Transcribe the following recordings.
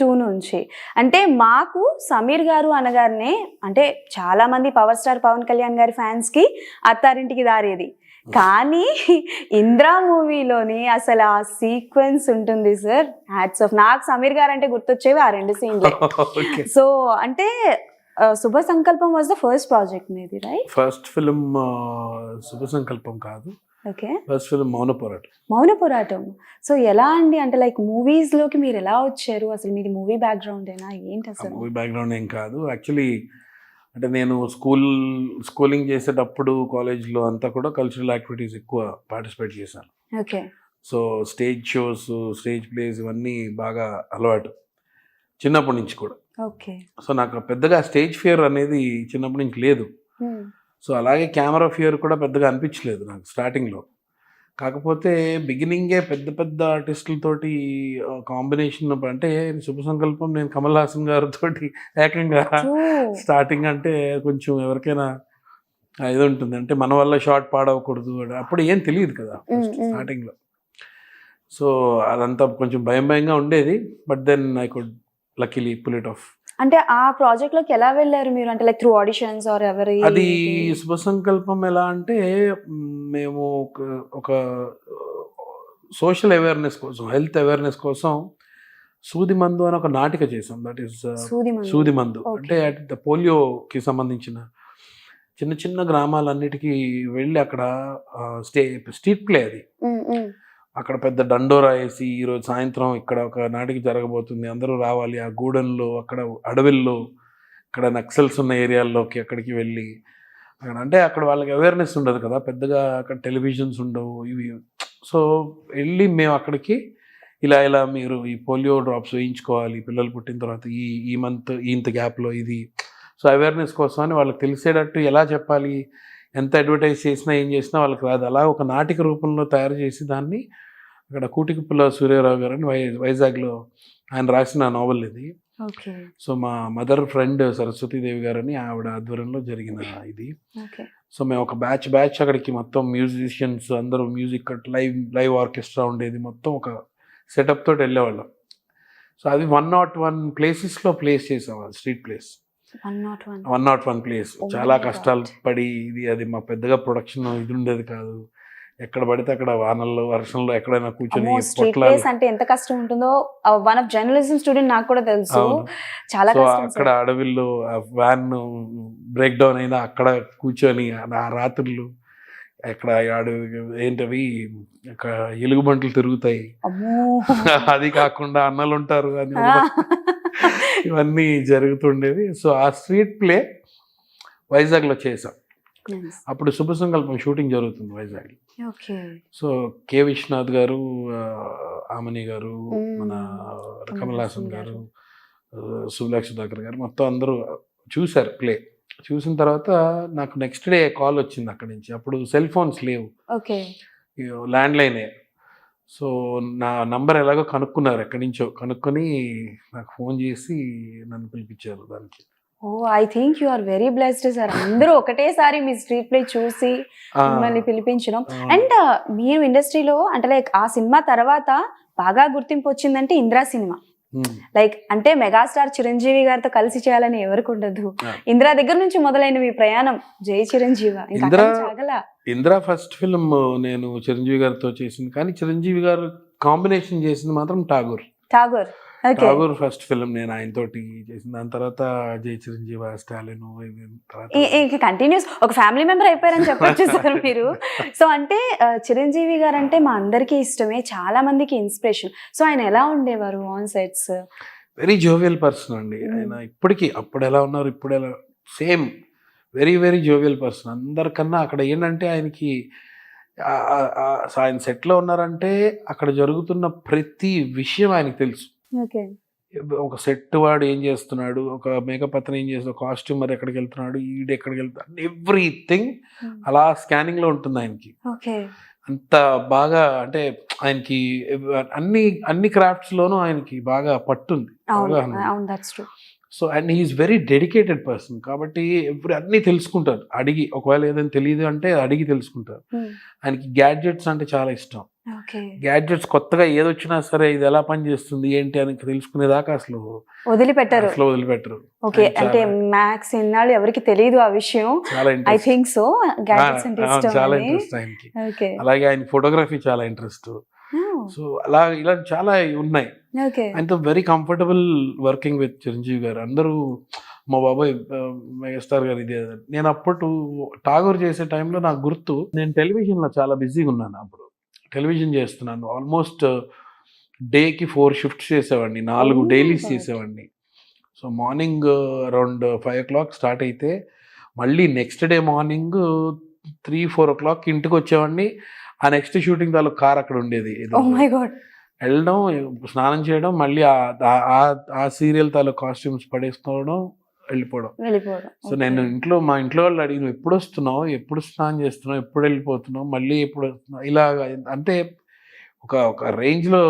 2 నుంచి. అంటే మాకు సమీర్ గారు అనగానే అంటే చాలా మంది పవర్ స్టార్ పవన్ కళ్యాణ్ గారి ఫ్యాన్స్ కి అత్తారింటికి దారేది. కానీ ఇంద్రా మూవీలోని అసలు ఆ సీక్వెన్స్ ఉంటుంది సార్, హ్యాట్స్ ఆఫ్. నాకు సమీర్ గారు అంటే గుర్తొచ్చేవి ఆ 2 సీన్లే. సో అంటే శుభ సంకల్పం వాజ్ ద ఫస్ట్ ప్రాజెక్ట్ మీది, రైట్? ఫస్ట్ ఫిల్మ్ శుభ సంకల్పం కాదు, ఓకే, ఫస్ట్ ఫిల్మ్ మౌన పోరాటం. మౌన పోరాటం. సో ఎలా అండి, అంటే లైక్ మూవీస్ లోకి మీరు ఎలా వచ్చారు? అసలు మీది మూవీ బ్యాక్గ్రౌండ్ ఏనా ఏంటి అసలు? మూవీ బ్యాక్గ్రౌండ్ ఏం కాదు యాక్చువల్లీ. అంటే నేను స్కూలింగ్ చేసేటప్పుడు కాలేజ్లో అంతా కూడా కల్చరల్ యాక్టివిటీస్ ఎక్కువ పార్టిసిపేట్ చేశాను. Okay. So stage shows, stage place ఇవన్నీ బాగా అలవాటు చిన్నప్పటి నుంచి కూడా. ఓకే. సో నాకు పెద్దగా స్టేజ్ ఫియర్ అనేది చిన్నప్పటి నుంచి లేదు. సో అలాగే కెమెరా ఫియర్ కూడా పెద్దగా అనిపించలేదు నాకు స్టార్టింగ్లో. కాకపోతే బిగినింగే పెద్ద పెద్ద ఆర్టిస్టులతోటి కాంబినేషన్ అంటే శుభ సంకల్పం నేను కమల్ హాసన్ గారితో ఏకంగా స్టార్టింగ్ అంటే కొంచెం ఎవరికైనా ఇది ఉంటుంది, అంటే మన వల్ల షార్ట్ పాడవకూడదు, అప్పుడు ఏం తెలియదు కదా స్టార్టింగ్లో. సో అదంతా కొంచెం భయంగా ఉండేది. But then I could luckily pull it off. అంటే ఆ ప్రాజెక్ట్ లోకి ఎలా వెళ్ళారు మీరు? అంటే లైక్ త్రూ ఆడిషన్స్ ఆర్ ఎవరి? అది శుభ సంకల్పం ఎలా అంటే మేము ఒక సోషల్ అవేర్నెస్ కోసం, హెల్త్ అవేర్నెస్ కోసం సూది మందు అని ఒక నాటిక చేసాం. దట్ ఈస్ సూది మందు. అంటే పోలియోకి సంబంధించిన చిన్న చిన్న గ్రామాలన్నిటికీ వెళ్ళి అక్కడ స్ట్రీట్ ప్లే అది. అక్కడ పెద్ద డండోరా వేసి ఈరోజు సాయంత్రం ఇక్కడ ఒక నాటికి జరగబోతుంది, అందరూ రావాలి. ఆ గూడెంలో, అక్కడ అడవిల్లో, అక్కడ నక్సల్స్ ఉన్న ఏరియాల్లోకి అక్కడికి వెళ్ళి అక్కడ అంటే అక్కడ వాళ్ళకి అవేర్నెస్ ఉండదు కదా పెద్దగా, అక్కడ టెలివిజన్స్ ఉండవు ఇవి. సో వెళ్ళి మేము అక్కడికి ఇలా మీరు ఈ పోలియో డ్రాప్స్ వేయించుకోవాలి పిల్లలు పుట్టిన తర్వాత ఈ మంత్ ఇంత గ్యాప్లో ఇది. సో అవేర్నెస్ కోసం అని వాళ్ళకి తెలిసేటట్టు ఎలా చెప్పాలి, ఎంత అడ్వర్టైజ్ చేసినా ఏం చేసినా వాళ్ళకి రాదు. అలా ఒక నాటిక రూపంలో తయారు చేసి దాన్ని అక్కడ కూటికుప్పల సూర్యారావు గారు అని వైజాగ్లో ఆయన రాసిన నావల్ ఇది. సో మా మదర్ ఫ్రెండ్ సరస్వతీదేవి గారని ఆవిడ ఆధ్వర్యంలో జరిగిన ఇది. సో మేము ఒక బ్యాచ్ అక్కడికి మొత్తం మ్యూజిషియన్స్ అందరూ మ్యూజిక్ లైవ్ ఆర్కెస్ట్రా ఉండేది, మొత్తం ఒక సెటప్ తోటి వెళ్ళేవాళ్ళం. సో అది 101 ప్లేసెస్లో ప్లేస్ చేసాం, స్ట్రీట్ ప్లేస్ 101 ప్లేస్. చాలా కష్టాలు పడి అది మా పెద్దగా ప్రొడక్షన్ ఇది ఉండేది కాదు. ఎక్కడ పడితే అక్కడ వానల్లో వర్షంలో ఎక్కడైనా కూర్చొని అంటే ఎంత కష్టం ఉంటుందో వన్ ఆఫ్ జర్నలిజం స్టూడెంట్ నాకు కూడా తెలుసు. చాలా అక్కడ అడవిల్లో వ్యాన్ బ్రేక్ డౌన్ అయినా అక్కడ కూర్చొని ఆ రాత్రులు ఎక్కడ ఏంటవి ఎలుగుబంట్లు తిరుగుతాయి, అది కాకుండా అన్నలు ఉంటారు అని ఇవన్నీ జరుగుతుండేవి. సో ఆ స్ట్రీట్ ప్లే వైజాగ్లో చేసాం. అప్పుడు శుభ సంకల్పం షూటింగ్ జరుగుతుంది వైజాగ్. సో కె విశ్వనాథ్ గారు, ఆమని గారు, మన కమల్ హాసన్ గారు, సుబ్లాక్ సుధాకర్ గారు మొత్తం అందరూ చూశారు ప్లే. చూసిన తర్వాత నాకు నెక్స్ట్ డే కాల్ వచ్చింది అక్కడి నుంచి. అప్పుడు సెల్ ఫోన్స్ లేవు, ల్యాండ్ లైనే. సో నా నంబర్ ఎలాగో కనుక్కున్నారు, ఎక్కడి నుంచో కనుక్కొని నాకు ఫోన్ చేసి నన్ను పిలిపించారు దానికి. I think you are very blessed sir. అందరూ ఒకటేసారి మీ స్ట్రీట్ ప్లే చూసి మిమ్మల్ని పిలిపించడం. అండ్ మీరు ఇండస్ట్రీలో అంటే లైక్ ఆ సినిమా తర్వాత బాగా గుర్తింపు వచ్చిందంటే ఇంద్రా సినిమా. లైక్ అంటే మెగాస్టార్ చిరంజీవి గారితో కలిసి చేయాలని ఎవరికి ఉండదు. ఇంద్రా దగ్గర నుంచి మొదలైన మీ ప్రయాణం జై చిరంజీవి. ఇంద్రా ఫస్ట్ ఫిల్మ్ నేను చిరంజీవి గారితో చేసింది, కానీ చిరంజీవి గారు కాంబినేషన్ చేసింది మాత్రం ఠాగూర్ ఫస్ట్ ఫిల్మ్ నేను ఆయనతోటి చేసింది. దాని తర్వాత జై చిరంజీవి, స్టాలిన్, కంటిన్యూస్ ఒక ఫ్యామిలీ మెంబర్ అయిపోయారని చెప్పొచ్చు సార్ మీరు. సో అంటే చిరంజీవి గారు అంటే మా అందరికీ ఇష్టమే, చాలా మందికి ఇన్స్పిరేషన్. సో ఆయన ఎలా ఉండేవారు on sets? Very jovial person అండి ఆయన. ఇప్పటికీ అప్పుడు ఎలా ఉన్నారు ఇప్పుడు ఎలా same, very very jovial person. అందరికన్నా అక్కడ ఏంటంటే ఆయనకి ఆయన సెట్లో ఉన్నారంటే అక్కడ జరుగుతున్న ప్రతి విషయం ఆయనకు తెలుసు. ఒక సెట్ వాడు ఏం చేస్తున్నాడు, ఒక మేకప్ అతను ఏం చేస్తున్నాడు, కాస్ట్యూమర్ ఎక్కడికి వెళ్తున్నాడు, ఈడు ఎక్కడికి వెళ్తున్నాడు, ఎవ్రీథింగ్ అలా స్కానింగ్ లో ఉంటుంది ఆయనకి. అంత బాగా అంటే ఆయనకి అన్ని క్రాఫ్ట్స్ లోనూ ఆయనకి బాగా పట్టుంది. So and he is very dedicated person. కాబట్టి అన్నీ తెలుసుకుంటారు అడిగి, ఒకవేళ ఏదైనా తెలియదు అంటే అడిగి తెలుసుకుంటారు. ఆయనకి గ్యాడ్జెట్స్ అంటే చాలా ఇష్టం. ఓకే. గ్యాడ్జెట్స్ కొత్తగా ఏదొచ్చినా సరే ఇది ఎలా పనిచేస్తుంది ఏంటి అని తెలుసుకునేదాకా అసలు వదిలిపెట్టరు. వదిలిపెట్టరు. ఓకే. అంటే మ్యాక్స్ ఇన్నాళ్ళు ఎవరికి తెలియదు ఆ విషయం. చాలా I interest, think so. Gadgets అంటే ఇష్టం చాలా అని. ఇంట్రెస్ట్ ఆయనకి. ఓకే. అలాగే ఆయన ఫోటోగ్రఫీ చాలా ఇంట్రెస్ట్. సో అలా ఇలా చాలా ఉన్నాయి. ఓకే. ఆయనతో very comfortable working with Chiranjeevi గారు. అందరూ మా బాబాయ్ మెగాస్టార్ గారు ఇది అది. నేను అప్పుడు ఠాగూర్ చేసే టైంలో నాకు గుర్తు, నేను టెలివిజన్లో చాలా బిజీగా ఉన్నాను అప్పుడు. టెలివిజన్ చేస్తున్నాను ఆల్మోస్ట్ డేకి 4 షిఫ్ట్స్ చేసేవాడిని, 4 డైలీస్ చేసేవాడిని. So morning around 5 o'clock start అయితే మళ్ళీ నెక్స్ట్ డే మార్నింగ్ 3-4 o'clock ఇంటికి వచ్చేవాడిని. ఆ నెక్స్ట్ షూటింగ్ తాలూకు కార్ అక్కడ ఉండేది. Oh my God. వెళ్ళడం, స్నానం చేయడం, మళ్ళీ ఆ సీరియల్ తాలూకు కాస్ట్యూమ్స్ పడేసుకోవడం, వెళ్ళిపోవడం. సో నేను మా ఇంట్లో వాళ్ళు అడిగి, నువ్వు ఎప్పుడు వస్తున్నావు, ఎప్పుడు స్నానం చేస్తున్నావు, ఎప్పుడు వెళ్ళిపోతున్నావు, మళ్ళీ ఎప్పుడు వస్తున్నావు, ఇలా అంటే ఒక రేంజ్ లో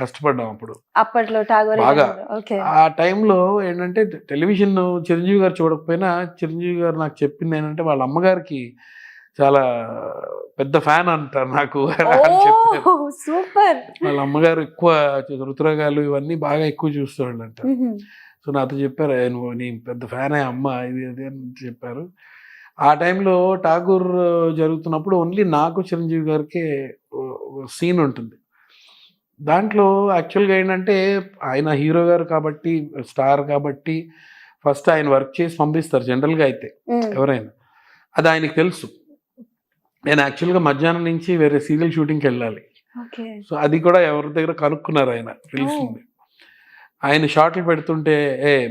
కష్టపడ్డాం అప్పుడు అప్పట్లో ఠాగూర్ బాగా. ఓకే. ఆ టైంలో ఏంటంటే టెలివిజన్ చిరంజీవి గారు చూడకపోయినా చిరంజీవి గారు నాకు చెప్పింది ఏంటంటే వాళ్ళ అమ్మగారికి చాలా పెద్ద ఫ్యాన్ అంటారు నాకు అని చెప్పారు. సూపర్. వాళ్ళ అమ్మగారు ఎక్కువ ఋతురాగాలు ఇవన్నీ బాగా ఎక్కువ చూసేవాళ్ళు అంట. సో నాతో చెప్పారు, నువ్వు నీ పెద్ద ఫ్యానే అమ్మ ఇది అది అని చెప్పారు. ఆ టైంలో ఠాగూర్ జరుగుతున్నప్పుడు ఓన్లీ నాకు చిరంజీవి గారికి సీన్ ఉంటుంది. దాంట్లో యాక్చువల్గా ఏంటంటే ఆయన హీరో గారు కాబట్టి, స్టార్ కాబట్టి ఫస్ట్ ఆయన వర్క్ చేసి పంపిస్తారు జనరల్గా అయితే ఎవరైనా. అది ఆయనకి తెలుసు. నేను యాక్చువల్గా మధ్యాహ్నం నుంచి వేరే సీరియల్ షూటింగ్కి వెళ్ళాలి. సో అది కూడా ఎవరి దగ్గర కనుక్కున్నారు, ఆయన తెలిసింది. ఆయన షార్ట్లు పెడుతుంటే,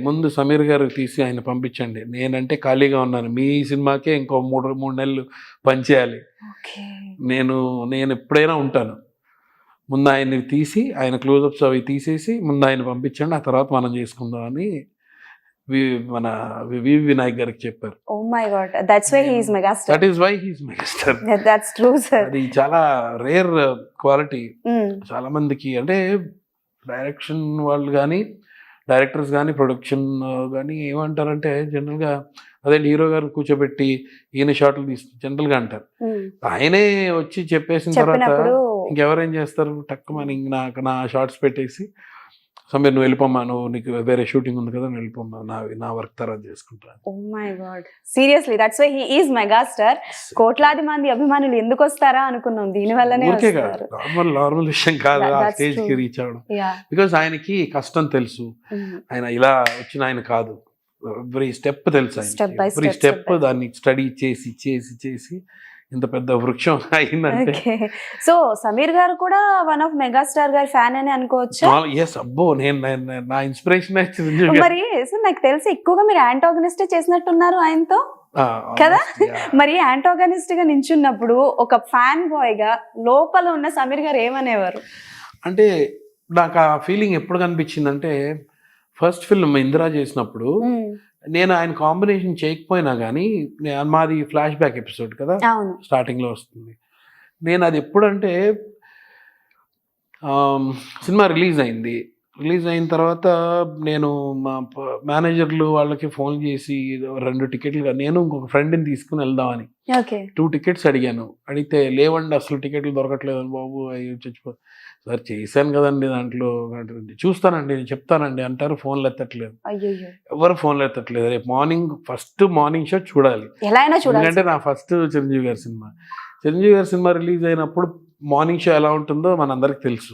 ముందు సమీర్ గారు తీసి ఆయన పంపించండి, నేనంటే ఖాళీగా ఉన్నాను, మీ సినిమాకే ఇంకో 3 నెలలు పనిచేయాలి, నేను ఎప్పుడైనా ఉంటాను, ముందు ఆయన్ని తీసి ఆయన క్లోజప్స్ అవి తీసేసి ముందు ఆయన పంపించండి, ఆ తర్వాత మనం చేసుకుందాం అని మన వినాయక్ గారికి చెప్పారు. Oh my God, that's why he is megastar. That is why he is megastar. That's true sir. అది చాలా రేర్ క్వాలిటీ. చాలా మందికి అంటే డైరెక్షన్ వాళ్ళు కానీ, డైరెక్టర్స్ కానీ, ప్రొడక్షన్ కానీ ఏమంటారంటే జనరల్గా అదే హీరో గారు కూర్చోబెట్టి ఈయన షాట్లు తీస్తారు జనరల్గా అంటారు. ఆయనే వచ్చి చెప్పేసిన తర్వాత ఇంకెవరేం చేస్తారు, టక్కుమని నా షార్ట్స్ పెట్టేసి, సమీర్ నువ్వు వెళ్ళిపోమ్మా, నీకు వేరే షూటింగ్ ఉంది కదా, నువ్వు వెళ్ళిపోమ్మా, నా వర్క్ తర్వాత చేసుకుంటాను. Oh my God, seriously that's why he is megastar. కోట్లాది మంది అభిమానులు ఎందుకు వస్తారా అనుకున్నాం, దీనివల్లనే వస్తారు. నార్మల్ విషయం కాదు ఆ స్టేజ్ కి రీచ్ అవ్వడం. బికాస్ ఆయనకి కష్టం తెలుసు, ఆయన ఇలా వచ్చిన ఆయన కాదు, ఎవ్రీ స్టెప్ తెలుసు, ఎవ్రీ స్టెప్ దాన్ని స్టడీ చేసి చేసి చేసి ఇంత పెద్ద వృక్షం అయిందంటే. సో సమీర్ గారు కూడా వన్ ఆఫ్ మెగాస్టార్ గారి ఫ్యాన్ అని అనుకోవచ్చు. ఎస్, అబ్బో, నా ఇన్స్పిరేషన్ మరి నాకు తెలిసి ఎక్కువగా మీరు యాంటాగనిస్ట్ చేసినట్టున్నారు ఆయనతో కదా. మరి యాంటాగనిస్ట్ గా నించున్నప్పుడు ఒక ఫ్యాన్ బాయ్ గా లోపల ఉన్న సమీర్ గారు ఏమనేవారు? అంటే నాకు ఆ ఫీలింగ్ ఎప్పుడు కనిపించిందంటే, ఫస్ట్ ఫిల్మ్ ఇందిరా చేసినప్పుడు నేను ఆయన కాంబినేషన్ చేయకపోయినా కానీ, మాది ఫ్లాష్ బ్యాక్ ఎపిసోడ్ కదా, స్టార్టింగ్లో వస్తుంది. నేను అది ఎప్పుడంటే సినిమా రిలీజ్ అయిన తర్వాత నేను మా మేనేజర్లు వాళ్ళకి ఫోన్ చేసి 2 టికెట్లు, నేను ఇంకొక ఫ్రెండ్ని తీసుకుని వెళ్దామని 2 టికెట్స్ అడిగాను. అడిగితే లేవండి అసలు టికెట్లు దొరకట్లేదు అని, బాబు అయ్యి చచ్చిపో సార్, చేశాను కదండి దాంట్లో, చూస్తానండి నేను చెప్తానండి అంటారు, ఫోన్లు ఎత్తట్లేదు, ఎవరు ఫోన్లు ఎత్తట్లేదు. రేపు ఫస్ట్ మార్నింగ్ షో చూడాలి, ఎందుకంటే నా ఫస్ట్ చిరంజీవి గారి సినిమా రిలీజ్ అయినప్పుడు మార్నింగ్ షో ఎలా ఉంటుందో మనందరికి తెలుసు.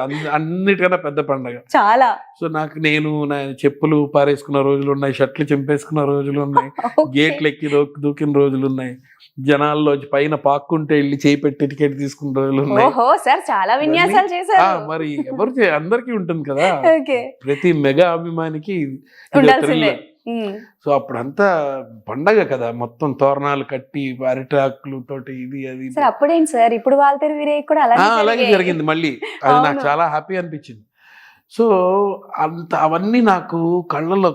అది అన్నిటికన్నా పెద్ద పండగ చాలా. సో నేను నా చెప్పులు పారేసుకున్న రోజులు ఉన్నాయి, షర్ట్లు చింపేసుకున్న రోజులు ఉన్నాయి, గేట్లు ఎక్కి దూకిన రోజులు ఉన్నాయి, జనాల్లో పైన పాక్కుంటే వెళ్ళి చేయి పెట్టి టికెట్ తీసుకున్న రోజులు ఉన్నాయి. మరి ఎవరు అందరికీ ఉంటుంది కదా, ప్రతి మెగా అభిమానికి. సో అప్పుడంతా పండగ కదా, మొత్తం తోరణాలు కట్టి అరిటాకులు తోటి ఇది అది. అప్పుడేంటి సార్, ఇప్పుడు అలాగే జరిగింది మళ్ళీ. అది నాకు చాలా హ్యాపీ అనిపించింది. సో అవన్నీ నాకు కళ్ళలో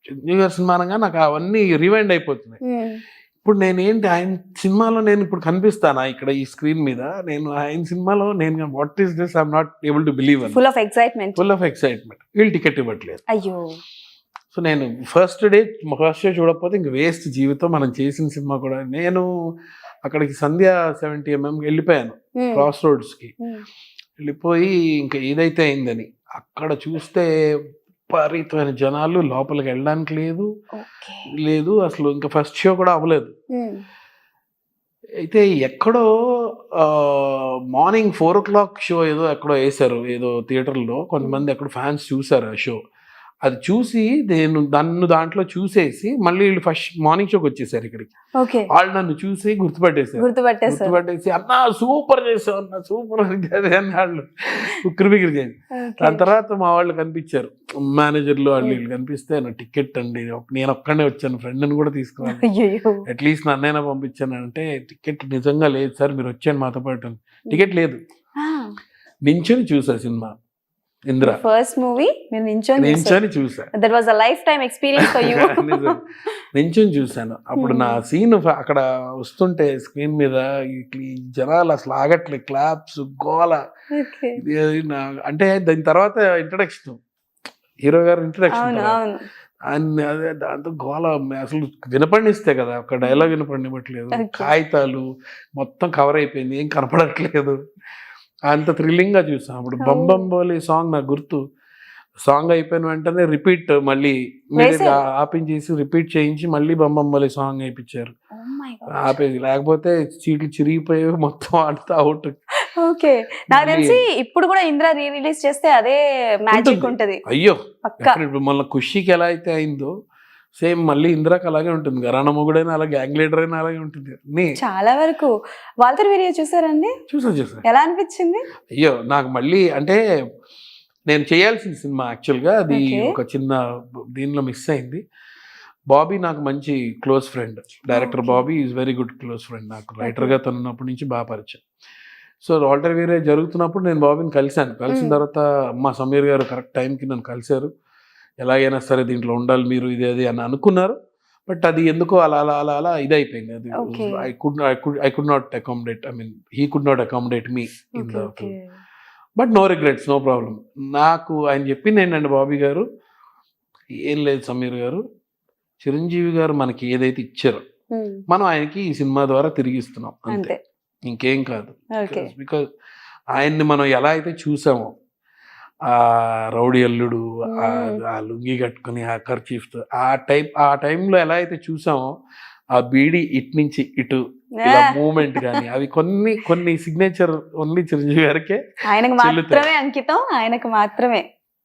చిరంజీవి గారి సినిమా అనగా నాకు అవన్నీ రివైండ్ అయిపోతున్నాయి. ఇప్పుడు నేనేంటి ఆయన సినిమాలో నేను ఇప్పుడు కనిపిస్తానా ఇక్కడ ఈ స్క్రీన్ మీద, నేను ఆయన సినిమాలో నేను what is this, I'm not able to believe. Full of excitement వీళ్ళు టికెట్ ఇవ్వట్లేదు. అయ్యో. సో నేను ఫస్ట్ షో చూడకపోతే ఇంక వేస్ట్ జీవితం, మనం చేసిన సినిమా కూడా. నేను అక్కడికి సంధ్య 70mm వెళ్ళిపోయాను క్రాస్ రోడ్స్కి. వెళ్ళిపోయి ఇంకా ఏదైతే అయిందని అక్కడ చూస్తే విపరీతమైన జనాలు, లోపలికి వెళ్ళడానికి లేదు అసలు. ఇంకా ఫస్ట్ షో కూడా అవ్వలేదు. అయితే ఎక్కడో మార్నింగ్ 4 o'clock షో ఏదో ఎక్కడో వేశారు, ఏదో థియేటర్లో. కొంతమంది ఎక్కడ ఫ్యాన్స్ చూసారు ఆ షో. అది చూసి నన్ను దాంట్లో చూసేసి మళ్ళీ వీళ్ళు ఫస్ట్ మార్నింగ్ షోకి వచ్చేసారు ఇక్కడికి. వాళ్ళు నన్ను చూసి గుర్తుపట్టేసి అన్నా సూపర్ చేసావు అన్న, సూపర్ అదే అని వాళ్ళు ఉక్కిరిబిక్కిరి చేసి. దాని తర్వాత మా వాళ్ళు కనిపించారు, మేనేజర్లు వాళ్ళు వీళ్ళు కనిపిస్తే నా టికెట్ అండి, నేను ఒక్కడే వచ్చాను, ఫ్రెండ్ని కూడా తీసుకున్నాను, అట్లీస్ట్ నన్నైనా పంపించాను అంటే టికెట్ నిజంగా లేదు సార్, మీరు వచ్చాను మాతో పాటు. టికెట్ లేదు, నించొని చూసా సినిమా ఇంద్ర. ఫస్ట్ మూవీ నించొని చూసా. That was a life time experience for you. నించొని చూసాను. అప్పుడు నా సీన్ అక్కడ వస్తుంటే స్క్రీన్ మీద ఈ జనాలు అసలు ఆగట్లే, క్లాప్స్, గోల. అంటే దాని తర్వాత ఇంట్రడక్షన్, హీరో గారు ఇంట్రడక్షన్ అదే, దాంతో గోల అసలు వినపడిస్తే కదా, ఒక డైలాగ్ వినపడినట్లేదు, కాగితాలు మొత్తం కవర్ అయిపోయింది, ఏం కనపడట్లేదు. అంత థ్రిల్లింగ్ గా చూసాం. అప్పుడు బంబంబోలి సాంగ్ నాకు గుర్తు. సాంగ్ అయిపోయిన వెంటనే రిపీట్, మళ్ళీ ఆపించేసి రిపీట్ చేయించి మళ్ళీ బంబంబోలి సాంగ్ వేయించారు. ఆపేది, లేకపోతే సీట్లు చిరిగిపోయేవి మొత్తం, ఆడుతూ అవుట్. ఓకే, నాకు తెలిసి ఇప్పుడు కూడా ఇంద్ర రీ రిలీజ్ చేస్తే అదే మ్యాజిక్ ఉంటది. అయ్యో, మళ్ళీ ఖుషీకి ఎలా అయితే అయిందో సేమ్ మళ్ళీ ఇంద్రాకి అలాగే ఉంటుంది. గరాణ మొగుడైనా అలాగే, గ్యాంగ్ లీడర్ అయినా అలాగే ఉంటుంది. చాలా వరకు వాల్టర్ వీడియో చూసారండి? చూసా. ఎలా అనిపించింది? అయ్యో, నాకు మళ్ళీ అంటే నేను చేయాల్సిన సినిమా యాక్చువల్గా అది ఒక చిన్న దీనిలో మిస్ అయింది. బాబీ నాకు మంచి close friend, director Bobby is very good close friend నాకు. రైటర్గా తనున్నప్పటి నుంచి బాగా పరిచయం. సో వాల్టర్ వీరే జరుగుతున్నప్పుడు నేను బాబీని కలిసిన తర్వాత అమ్మ సమీర్ గారు కరెక్ట్ టైంకి నన్ను కలిశారు. ఎలాగైనా సరే దీంట్లో ఉండాలి మీరు, ఇది అది అని అనుకున్నారు. బట్ అది ఎందుకో అలా అలా అలా అలా ఇదైపోయింది. అది I could not accommodate, I mean he could not accommodate me in the film. But no regrets, no problem. నాకు ఆయన చెప్పింది ఏంటంటే బాబీ గారు, ఏం లేదు సమీర్ గారు, చిరంజీవి గారు మనకి ఏదైతే ఇచ్చారో మనం ఆయనకి ఈ సినిమా ద్వారా తిరిగిస్తున్నాం అంతే, ఇంకేం కాదు. బికాజ్ ఆయన్ని మనం ఎలా అయితే చూసామో, ఆ రౌడీ అల్లుడు, ఆ లుంగి కట్టుకుని ఆ కర్చీఫ్తో, ఆ టైంలో ఎలా అయితే చూసామో, ఆ బీడి ఇటు నుంచి ఇటు మూమెంట్ కానీ అవి కొన్ని సిగ్నేచర్ ఓన్లీ చిరంజీవి గారికే, ఆయనకు మాత్రమే అంకితం, ఆయనకు మాత్రమే.